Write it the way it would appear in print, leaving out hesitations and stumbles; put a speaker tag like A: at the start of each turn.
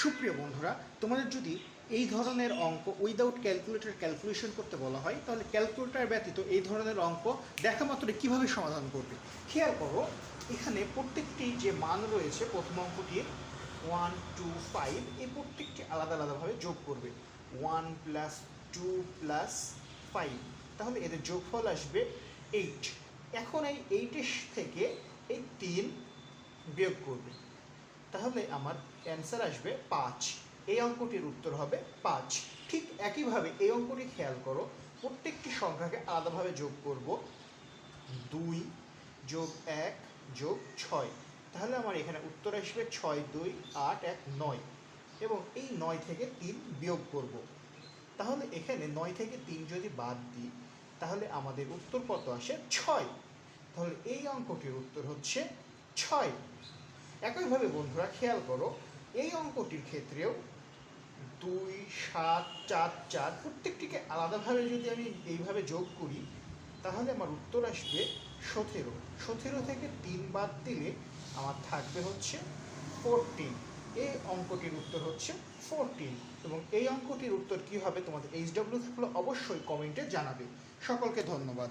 A: সুপ্রিয় বন্ধুরা, তোমাদের যদি এই ধরনের অঙ্ক উইদাউট ক্যালকুলেটর ক্যালকুলেশন করতে বলা হয়, তাহলে ক্যালকুলেটর ব্যতীত এই ধরনের অঙ্ক দেখা মাত্র কীভাবে সমাধান করবে খেয়াল করো। এখানে প্রত্যেকটি যে মান রয়েছে প্রথম অঙ্কটির 1 2 5, এই প্রত্যেকটি আলাদা আলাদাভাবে যোগ করবে। 1 + 2 + 5, তাহলে এদের যোগফল আসবে 8। এখন এই 8-এর থেকে এই 3 বিয়োগ করবে, তাহলে আমার অ্যান্সার আসবে 5। এই অঙ্কটির উত্তর হবে 5। ঠিক একইভাবে এই অঙ্কটি খেয়াল করো, প্রত্যেকটি সংখ্যাকে আলাদাভাবে যোগ করব। 2 + 1 + 6, তাহলে আমার এখানে উত্তর আসবে 6 2 8 1 9, এবং এই 9 থেকে 3 বিয়োগ করব। তাহলে এখানে 9 থেকে 3 যদি বাদ দিই, তাহলে আমাদের উত্তর কত আসে? 6। তাহলে এই অঙ্কটির উত্তর হচ্ছে 6। একইভাবে বন্ধুরা খেয়াল করো, এই অঙ্কটির ক্ষেত্রেও 2 7 4 4, প্রত্যেকটিকে আলাদাভাবে যদি আমি এইভাবে যোগ করি, তাহলে আমার উত্তর আসবে 17। 17 থেকে 3 বাদ দিলে আমার থাকবে হচ্ছে 14। এই অঙ্কটির উত্তর হচ্ছে 14। এবং এই অঙ্কটির উত্তর কী হবে তোমাদের HW থাকলে অবশ্যই কমেন্টে জানাবে। সকলকে ধন্যবাদ।